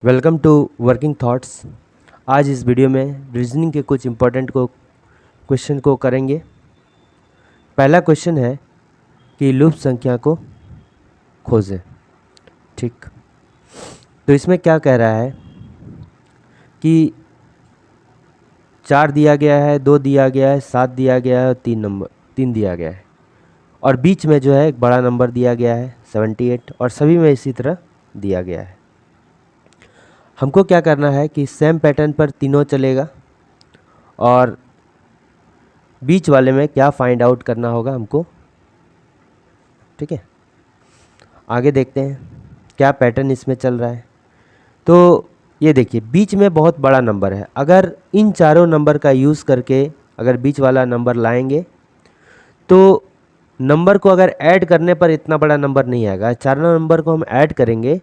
Welcome to working thoughts. आज इस video में रीजनिंग के कुछ इम्पोर्टेंट क्वेश्चन को करेंगे। पहला क्वेश्चन है कि लूप संख्या को खोजें। ठीक, तो इसमें क्या कह रहा है कि 4 दिया गया है, 2 दिया गया है, 7 दिया गया है और 3 दिया गया है और बीच में जो है एक बड़ा नंबर दिया गया है 78 और सभी में इसी तरह दिया गया है। हमको क्या करना है कि सेम पैटर्न पर तीनों चलेगा और बीच वाले में क्या फाइंड आउट करना होगा हमको। ठीक है, आगे देखते हैं क्या पैटर्न इसमें चल रहा है। तो ये देखिए बीच में बहुत बड़ा नंबर है। अगर इन चारों नंबर का यूज़ करके अगर बीच वाला नंबर लाएंगे तो नंबर को अगर ऐड करने पर इतना बड़ा नंबर नहीं आएगा। चारों नंबर को हम ऐड करेंगे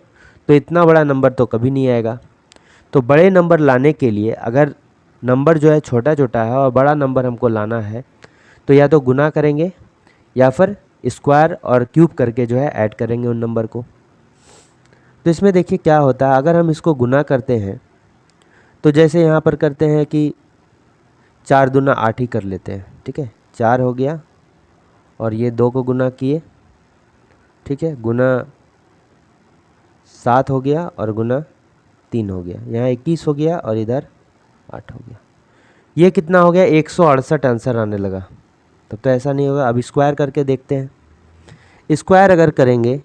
तो इतना बड़ा नंबर तो कभी नहीं आएगा। तो बड़े नंबर लाने के लिए अगर नंबर जो है छोटा छोटा है और बड़ा नंबर हमको लाना है तो या तो गुना करेंगे या फिर स्क्वायर और क्यूब करके जो है ऐड करेंगे उन नंबर को। तो इसमें देखिए क्या होता है, अगर हम इसको गुना करते हैं तो जैसे यहाँ पर करते हैं कि 4 दूना 8 ही कर लेते हैं। ठीक है, 4 हो गया और ये 2 को गुना किए। ठीक है, गुना 7 हो गया और गुना 3 हो गया। यहाँ 21 हो गया और इधर 8 हो गया। ये कितना हो गया? 168 आंसर आने लगा। तब तो ऐसा नहीं होगा। अब स्क्वायर करके देखते हैं। स्क्वायर अगर करेंगे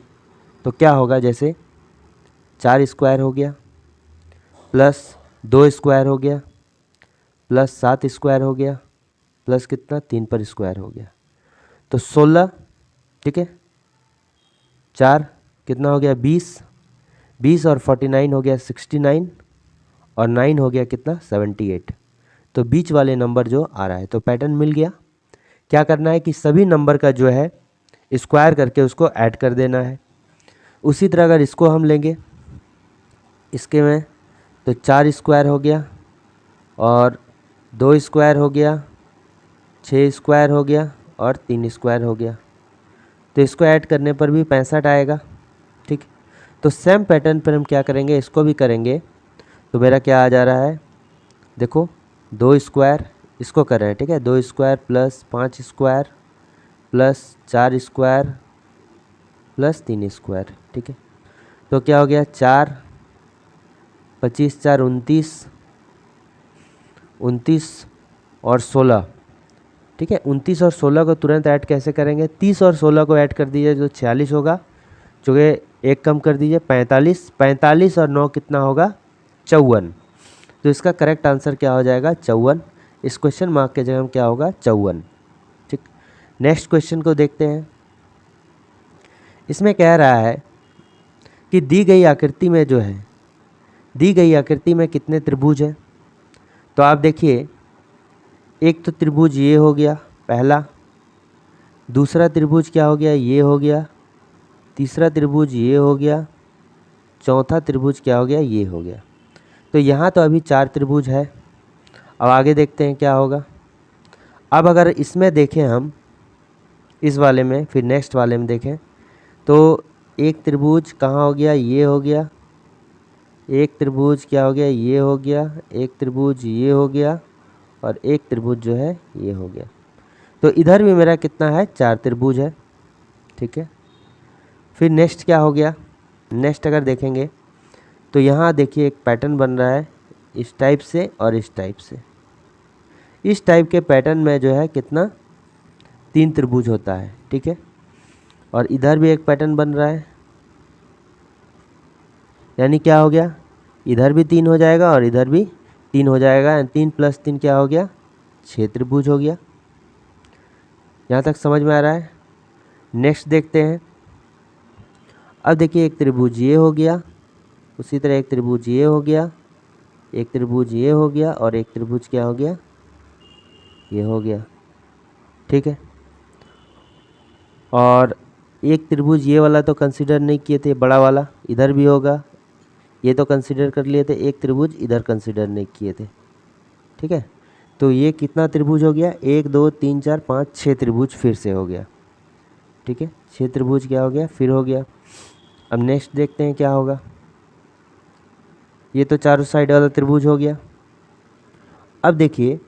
तो क्या होगा, जैसे 4 स्क्वायर हो गया प्लस 2 स्क्वायर हो गया प्लस 7 स्क्वायर हो गया प्लस कितना 3 पर स्क्वायर हो गया तो 16। ठीक है, 4 कितना हो गया 20, 20 और 49 हो गया 69 और 9 हो गया कितना 78। तो बीच वाले नंबर जो आ रहा है तो पैटर्न मिल गया। क्या करना है कि सभी नंबर का जो है स्क्वायर करके उसको ऐड कर देना है। उसी तरह अगर इसको हम लेंगे इसके में तो 4 स्क्वायर हो गया और 2 स्क्वायर हो गया, 6 स्क्वायर हो गया और 3 स्क्वायर हो गया। तो इसको ऐड करने पर भी 65 आएगा। ठीक, तो सेम पैटर्न पर हम क्या करेंगे, इसको भी करेंगे। तो मेरा क्या आ जा रहा है, देखो 2 स्क्वायर इसको कर रहे हैं। ठीक है, 2 square plus 5 square plus 4 square plus 3 square. ठीक है, तो क्या हो गया 4 25 4 29, 29 और 16। ठीक है, 29 और 16 को तुरंत ऐड कैसे करेंगे, 30 और 16 को ऐड कर दीजिए जो 46 होगा। जो कि एक कम कर दीजिए 45, 45 और 9 कितना होगा 54। तो इसका करेक्ट आंसर क्या हो जाएगा 54। इस क्वेश्चन मार्क के जगह क्या होगा 54। ठीक, नेक्स्ट क्वेश्चन को देखते हैं। इसमें कह रहा है कि दी गई आकृति में जो है, दी गई आकृति में कितने त्रिभुज हैं। तो आप देखिए एक तो त्रिभुज ये हो गया पहला, दूसरा त्रिभुज क्या हो गया ये हो गया, तीसरा त्रिभुज ये हो गया, चौथा त्रिभुज क्या हो गया ये हो गया। तो यहाँ तो अभी 4 त्रिभुज है। अब आगे देखते हैं क्या होगा। अब अगर इसमें देखें हम इस वाले में, फिर नेक्स्ट वाले में देखें तो एक त्रिभुज कहाँ हो गया ये हो गया, एक त्रिभुज क्या हो गया ये हो गया, एक त्रिभुज ये हो गया और एक त्रिभुज जो है ये हो गया। तो इधर भी मेरा कितना है 4 त्रिभुज है। ठीक है, फिर नेक्स्ट क्या हो गया, नेक्स्ट अगर देखेंगे तो यहाँ देखिए एक पैटर्न बन रहा है इस टाइप से और इस टाइप से। इस टाइप के पैटर्न में जो है कितना 3 त्रिभुज होता है। ठीक है, और इधर भी एक पैटर्न बन रहा है, यानी क्या हो गया इधर भी 3 हो जाएगा और इधर भी 3 हो जाएगा। 3 प्लस 3 क्या हो गया 6 त्रिभुज हो गया। यहाँ तक समझ में आ रहा है। नेक्स्ट देखते हैं। अब देखिए एक त्रिभुज ये हो गया, उसी तरह एक त्रिभुज ये हो गया, एक त्रिभुज ये हो गया और एक त्रिभुज क्या हो गया ये हो गया। ठीक है, और एक त्रिभुज ये वाला तो कंसीडर नहीं किए थे, बड़ा वाला इधर भी होगा, ये तो कंसीडर कर लिए थे। एक त्रिभुज इधर कंसीडर नहीं किए थे। ठीक है, तो ये कितना त्रिभुज हो गया 1 2 3 4 5 6 त्रिभुज फिर से हो गया। ठीक है, 6 त्रिभुज क्या हो गया फिर हो गया। अब नेक्स्ट देखते हैं क्या होगा। ये तो चारों साइड वाला त्रिभुज हो गया। अब देखिए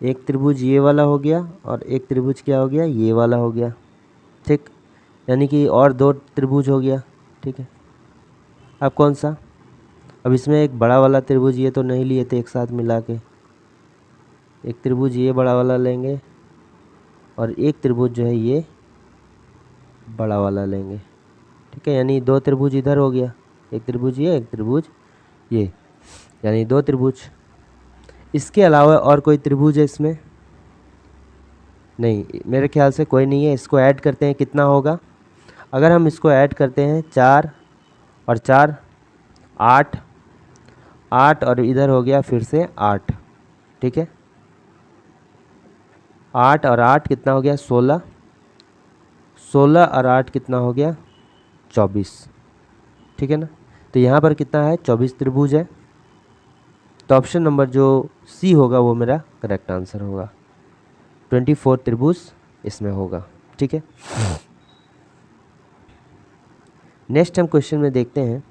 एक त्रिभुज ये वाला हो गया और एक त्रिभुज क्या हो गया, ये वाला हो गया। ठीक, यानी कि और दो त्रिभुज हो गया। ठीक है, अब कौन सा, अब इसमें एक बड़ा वाला त्रिभुज ये तो नहीं लिए थे, एक साथ मिला के एक त्रिभुज ये बड़ा वाला लेंगे और एक त्रिभुज जो है ये बड़ा वाला लेंगे। ठीक है, यानी दो त्रिभुज इधर हो गया, एक त्रिभुज ये एक त्रिभुज ये, यानी दो त्रिभुज। इसके अलावा और कोई त्रिभुज है इसमें? नहीं, मेरे ख्याल से कोई नहीं है। इसको ऐड करते हैं, कितना होगा? अगर हम इसको ऐड करते हैं 4 और 4 8, 8 और इधर हो गया फिर से 8। ठीक है, 8 और 8 कितना हो गया? 16, 16 और 8 कितना हो गया? 24। ठीक है ना, तो यहाँ पर कितना है? 24 त्रिभुज है। तो ऑप्शन नंबर जो सी होगा वो मेरा करेक्ट आंसर होगा। 24 त्रिभुज इसमें होगा। ठीक है, नेक्स्ट हम क्वेश्चन में देखते हैं।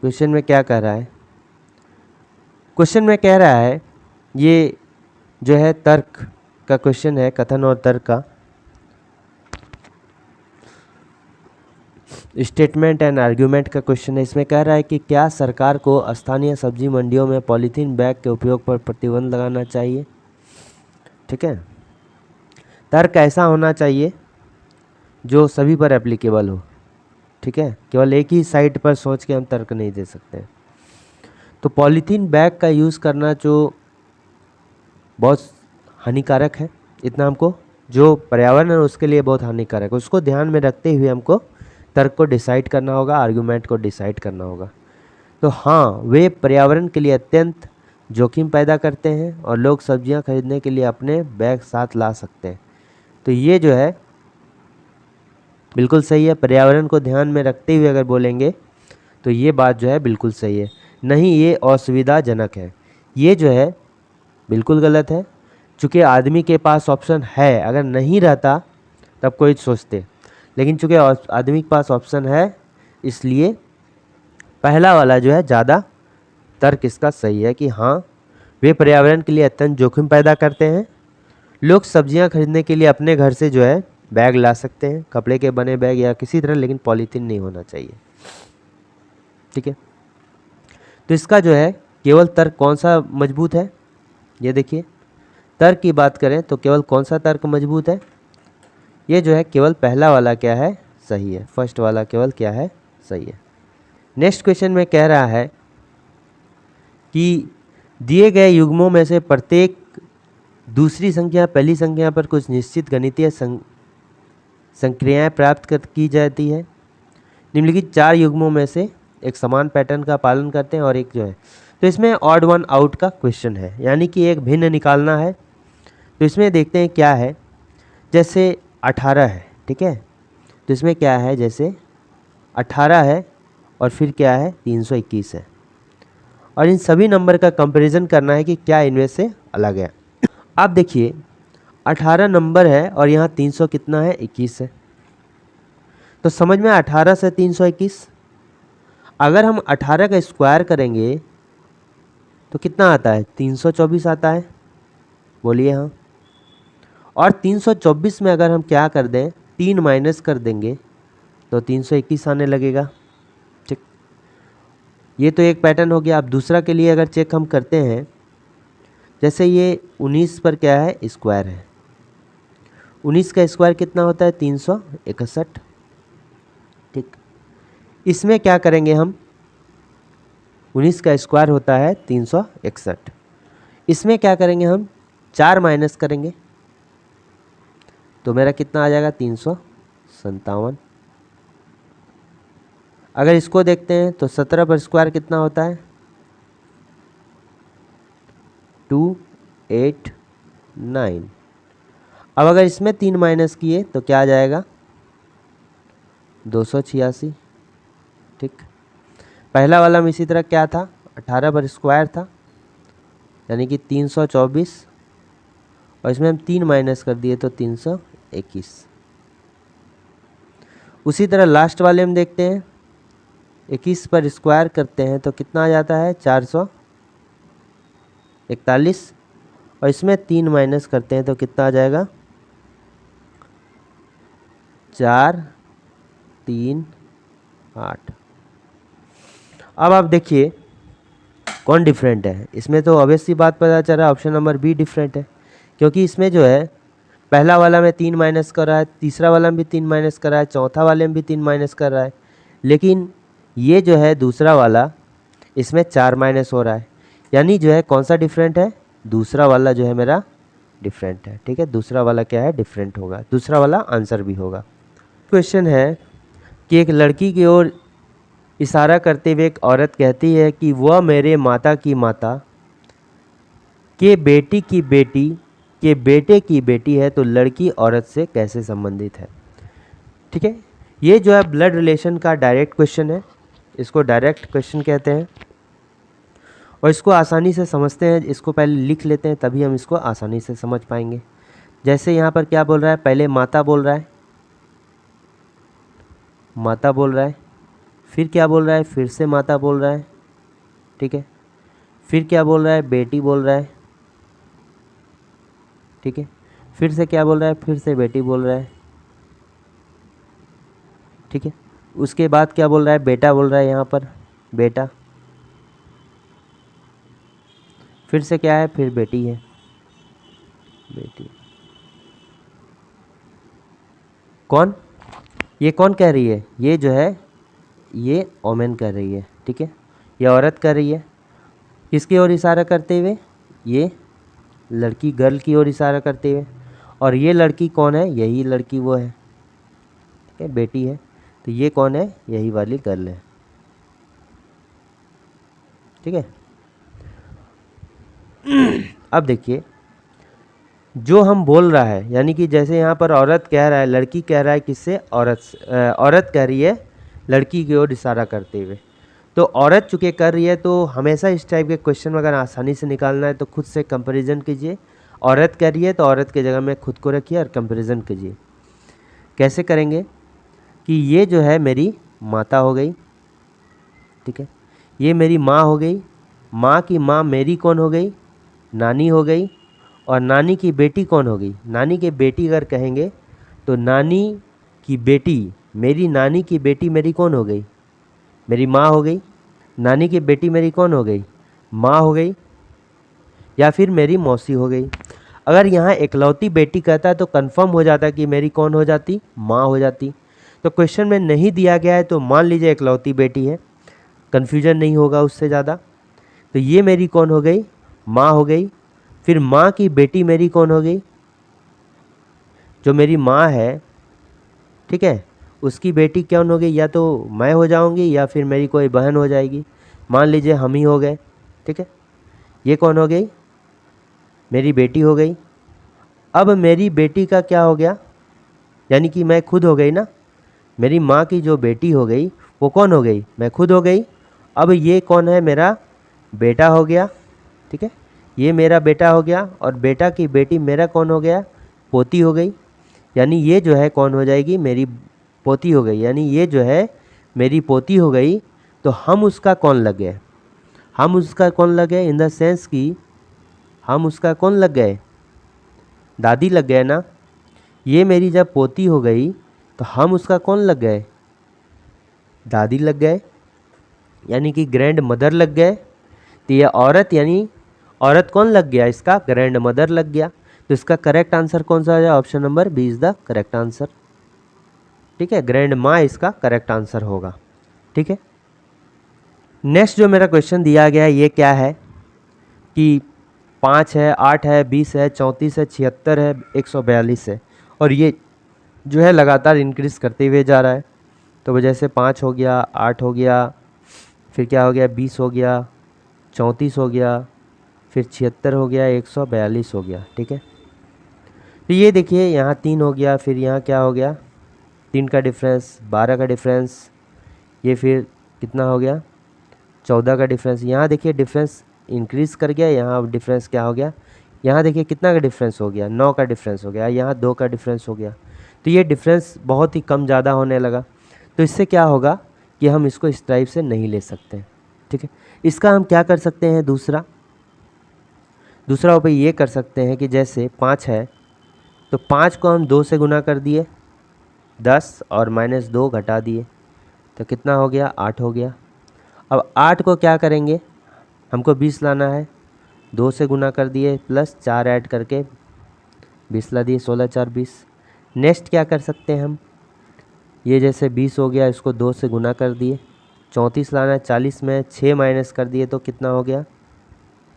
क्वेश्चन में क्या कह रहा है? क्वेश्चन में कह रहा है, ये जो है तर्क का क्वेश्चन है, कथन और तर्क का, स्टेटमेंट एंड आर्ग्यूमेंट का क्वेश्चन है। इसमें कह रहा है कि क्या सरकार को स्थानीय सब्जी मंडियों में पॉलीथीन बैग के उपयोग पर प्रतिबंध लगाना चाहिए। ठीक है, तर्क ऐसा होना चाहिए जो सभी पर एप्लीकेबल हो। ठीक है, केवल एक ही साइड पर सोच के हम तर्क नहीं दे सकते। तो पॉलीथीन बैग का यूज़ करना जो बहुत हानिकारक है, इतना हमको, जो पर्यावरण है उसके लिए बहुत हानिकारक है, उसको ध्यान में रखते हुए हमको तर्क को डिसाइड करना होगा, आर्गुमेंट को डिसाइड करना होगा। तो हाँ, वे पर्यावरण के लिए अत्यंत जोखिम पैदा करते हैं और लोग सब्जियां खरीदने के लिए अपने बैग साथ ला सकते हैं। तो ये जो है बिल्कुल सही है। पर्यावरण को ध्यान में रखते हुए अगर बोलेंगे तो ये बात जो है बिल्कुल सही है। नहीं, ये असुविधाजनक है, ये जो है बिल्कुल गलत है। चूँकि आदमी के पास ऑप्शन है, अगर नहीं रहता तब कोई सोचते, लेकिन चूँकि आदमी के पास ऑप्शन है इसलिए पहला वाला जो है ज़्यादा तर्क इसका सही है कि हाँ, वे पर्यावरण के लिए अत्यंत जोखिम पैदा करते हैं। लोग सब्जियां खरीदने के लिए अपने घर से जो है बैग ला सकते हैं, कपड़े के बने बैग या किसी तरह, लेकिन पॉलीथीन नहीं होना चाहिए। ठीक है, तो इसका जो है केवल तर्क कौन सा मजबूत है, ये देखिए। तर्क की बात करें तो केवल कौन सा तर्क मजबूत है? ये जो है केवल पहला वाला क्या है? सही है। फर्स्ट वाला केवल क्या है? सही है। नेक्स्ट क्वेश्चन में कह रहा है कि दिए गए युग्मों में से प्रत्येक दूसरी संख्या पहली संख्या पर कुछ निश्चित गणितीय संक्रियाएं प्राप्त की जाती है। निम्नलिखित 4 युग्मों में से एक समान पैटर्न का पालन करते हैं और एक जो है, तो इसमें ऑड वन आउट का क्वेश्चन है, यानी कि एक भिन्न निकालना है। तो इसमें देखते हैं क्या है। जैसे 18 है, ठीक है, तो इसमें क्या है, जैसे 18 है और फिर क्या है, 321 है, और इन सभी नंबर का कंपैरिजन करना है कि क्या इनमें से अलग है। आप देखिए 18 नंबर है और यहाँ 300 कितना है, 21 है। तो समझ में 18 से 321, अगर हम 18 का स्क्वायर करेंगे तो कितना आता है, 324 आता है। बोलिए हाँ। और 324 में अगर हम क्या कर दें, 3 माइनस कर देंगे तो 321 आने लगेगा। ठीक, ये तो एक पैटर्न हो गया। अब दूसरा के लिए अगर चेक हम करते हैं, जैसे ये 19 पर क्या है, स्क्वायर है। 19 का स्क्वायर कितना होता है, 361। ठीक, इसमें क्या करेंगे हम, 19 का स्क्वायर होता है 361, इसमें क्या करेंगे हम, 4 माइनस करेंगे तो मेरा कितना आ जाएगा, 357। अगर इसको देखते हैं तो 17 पर स्क्वायर कितना होता है, 289। अब अगर इसमें 3 माइनस किए तो क्या आ जाएगा, 286। ठीक, पहला वाला में इसी तरह क्या था, 18 पर स्क्वायर था, यानी कि 324, और इसमें हम 3 माइनस कर दिए तो 321। उसी तरह लास्ट वाले में देखते हैं, 21 पर स्क्वायर करते हैं तो कितना आ जाता है 441, और इसमें 3 माइनस करते हैं तो कितना आ जाएगा 4 3 8। अब आप देखिए कौन डिफरेंट है, इसमें तो ऑब्वियस सी बात पता चल रहा है ऑप्शन नंबर बी डिफरेंट है, क्योंकि इसमें जो है पहला वाला में 3 माइनस कर रहा है, तीसरा वाला में भी 3 माइनस कर रहा है, चौथा वाले में भी 3 माइनस कर रहा है, लेकिन ये जो है दूसरा वाला इसमें 4 माइनस हो रहा है, यानी जो है कौन सा डिफरेंट है, दूसरा वाला जो है मेरा डिफरेंट है। ठीक है, दूसरा वाला क्या है, डिफरेंट होगा, दूसरा वाला आंसर भी होगा। क्वेश्चन है कि एक लड़की की ओर इशारा करते हुए एक औरत कहती है कि वह मेरे माता की माता के बेटी की बेटी के बेटे की बेटी है, तो लड़की औरत से कैसे संबंधित है। ठीक है, ये जो है ब्लड रिलेशन का डायरेक्ट क्वेश्चन है, इसको डायरेक्ट क्वेश्चन कहते हैं, और इसको आसानी से समझते हैं, इसको पहले लिख लेते हैं तभी हम इसको आसानी से समझ पाएंगे। जैसे यहाँ पर क्या बोल रहा है, पहले माता बोल रहा है, माता बोल रहा है, फिर क्या बोल रहा है, फिर से माता बोल रहा है, ठीक है, फिर क्या बोल रहा है, बेटी बोल रहा है, ठीक है, फिर से क्या बोल रहा है, फिर से बेटी बोल रहा है, ठीक है, उसके बाद क्या बोल रहा है, बेटा बोल रहा है, यहाँ पर बेटा, फिर से क्या है, फिर बेटी है, बेटी। कौन, ये कौन कह रही है, ये जो है ये ओमेन कर रही है, ठीक है, ये औरत कर रही है, किसकी ओर इशारा करते हुए, ये लड़की गर्ल की ओर इशारा करते हुए, और ये लड़की कौन है, यही लड़की वो है, ठीक है, बेटी है, तो ये कौन है, यही वाली गर्ल है। ठीक है, अब देखिए जो हम बोल रहा है, यानी कि जैसे यहाँ पर औरत कह रहा है, लड़की कह रहा है किससे, औरत कह रही है लड़की की ओर इशारा करते हुए, तो औरत चूँकि कर रही है तो हमेशा इस टाइप के क्वेश्चन में अगर आसानी से निकालना है तो खुद से कंपैरिजन कीजिए, औरत कर रही है तो औरत की जगह में खुद को रखिए और कंपैरिजन कीजिए। कैसे करेंगे कि ये जो है मेरी माता हो गई, ठीक है, ये मेरी माँ हो गई, माँ की माँ मेरी कौन हो गई, नानी हो गई, और नानी की बेटी कौन हो गई, नानी की बेटी अगर कहेंगे तो नानी की बेटी, मेरी नानी की बेटी मेरी कौन हो गई, मेरी माँ हो गई, नानी की बेटी मेरी कौन हो गई, माँ हो गई, या फिर मेरी मौसी हो गई। अगर यहाँ इकलौती बेटी कहता है तो कंफर्म हो जाता कि मेरी कौन हो जाती, माँ हो जाती। तो क्वेश्चन में नहीं दिया गया है तो मान लीजिए इकलौती बेटी है, कन्फ्यूजन नहीं होगा उससे ज़्यादा, तो ये मेरी कौन हो गई, माँ हो गई, फिर माँ की बेटी मेरी कौन हो गई, जो मेरी माँ है, ठीक है, उसकी बेटी कौन हो गई, या तो मैं हो जाऊंगी या फिर मेरी कोई बहन हो जाएगी, मान लीजिए हम ही हो गए, ठीक है, ये कौन हो गई, मेरी बेटी हो गई। अब मेरी बेटी का क्या हो गया, यानी कि मैं खुद हो गई ना, मेरी माँ की जो बेटी हो गई वो कौन हो गई, मैं खुद हो गई। अब ये कौन है, मेरा बेटा हो गया, ठीक है, ये मेरा बेटा हो गया, और बेटा की बेटी मेरा कौन हो गया, पोती हो गई, यानी ये जो है कौन हो जाएगी, मेरी पोती हो गई, यानी ये जो है मेरी पोती हो गई। तो हम उसका कौन लग गए, हम उसका कौन लग गए इन द सेंस कि हम उसका कौन लग गए, दादी लग गए ना। ये मेरी जब पोती हो गई तो हम उसका कौन लग गए, दादी लग गए, यानी कि ग्रैंड मदर लग गए। तो ये औरत, यानी औरत कौन लग गया, इसका ग्रैंड मदर लग गया। तो इसका करेक्ट आंसर कौन सा है, option number B is the correct answer. ठीक है, ग्रैंड माँ इसका करेक्ट आंसर होगा। ठीक है, नेक्स्ट जो मेरा क्वेश्चन दिया गया है ये क्या है कि 5 है, 8 है, 20 है, 34 है, 76 है, 142 है, और ये जो है लगातार इंक्रीज करते हुए जा रहा है। तो जैसे 5 हो गया, 8 हो गया, फिर क्या हो गया, 20 हो गया, 34 हो गया, फिर 76 हो गया, 142 हो गया। ठीक है, तो ये देखिए यहाँ 3 हो गया, फिर यहाँ क्या हो गया, 3 का डिफरेंस, 12 का डिफरेंस, ये फिर कितना हो गया, 14 का डिफरेंस। यहाँ देखिए डिफरेंस इंक्रीज़ कर गया, यहाँ डिफरेंस क्या हो गया, यहाँ देखिए कितना का डिफरेंस हो गया, 9 का डिफरेंस हो गया, यहाँ 2 का डिफरेंस हो गया। तो ये डिफरेंस बहुत ही कम ज़्यादा होने लगा। तो इससे क्या होगा कि हम इसको इस टाइप से नहीं ले सकते, ठीक है। इसका हम क्या कर सकते हैं, दूसरा उपाय ये कर सकते हैं कि जैसे 5 है तो 5 को हम 2 से गुना कर दिए, 10 और -2 घटा दिए, तो कितना हो गया, 8 हो गया। अब 8 को क्या करेंगे, हमको 20 लाना है, 2 से गुना कर दिए प्लस 4 ऐड करके 20 ला दिए, 16 4 20। नेक्स्ट क्या कर सकते हैं हम, ये जैसे 20 हो गया, इसको 2 से गुना कर दिए, 34 लाना है, 40 में 6 माइनस कर दिए तो कितना हो गया,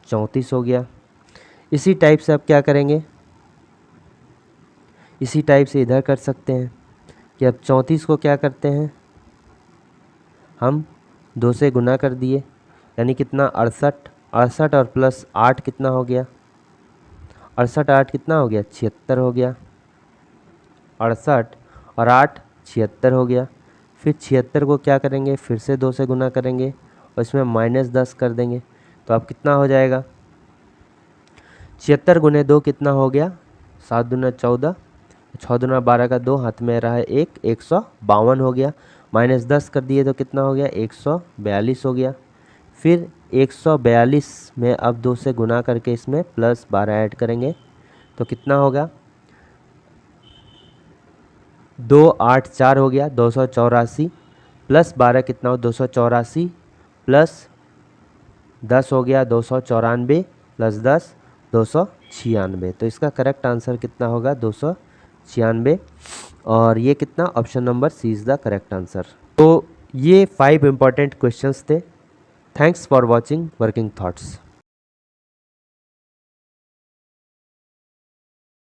34 हो गया। इसी टाइप से अब क्या करेंगे, इसी टाइप से इधर कर सकते हैं कि अब 34 को क्या करते हैं, हम 2 से गुना कर दिए, यानी कितना 68, 68 और प्लस 8 कितना हो गया, 68 8 कितना हो गया, 76 हो गया। 68 और 8 76 हो गया। फिर 76 को क्या करेंगे, फिर से 2 से गुना करेंगे और इसमें -10 कर देंगे, तो अब कितना हो जाएगा, 76 गुने 2 कितना हो गया, 7 दूना 14, 6 दूना 12 का 2, हाथ में रहा है 1, 152 हो गया। -10 कर दिए तो कितना हो गया, 142 हो गया। फिर 142 में अब 2 से गुना करके इसमें +12 ऐड करेंगे तो कितना होगा, 2 8 4 हो गया, 284 प्लस 12 कितना हो, 284 प्लस 10 हो गया, 294 प्लस 10 296। तो इसका करेक्ट आंसर कितना होगा, 296। और ये कितना, option number C is the correct answer. तो ये 5 इम्पॉर्टेंट क्वेश्चंस थे। Thanks for watching working thoughts.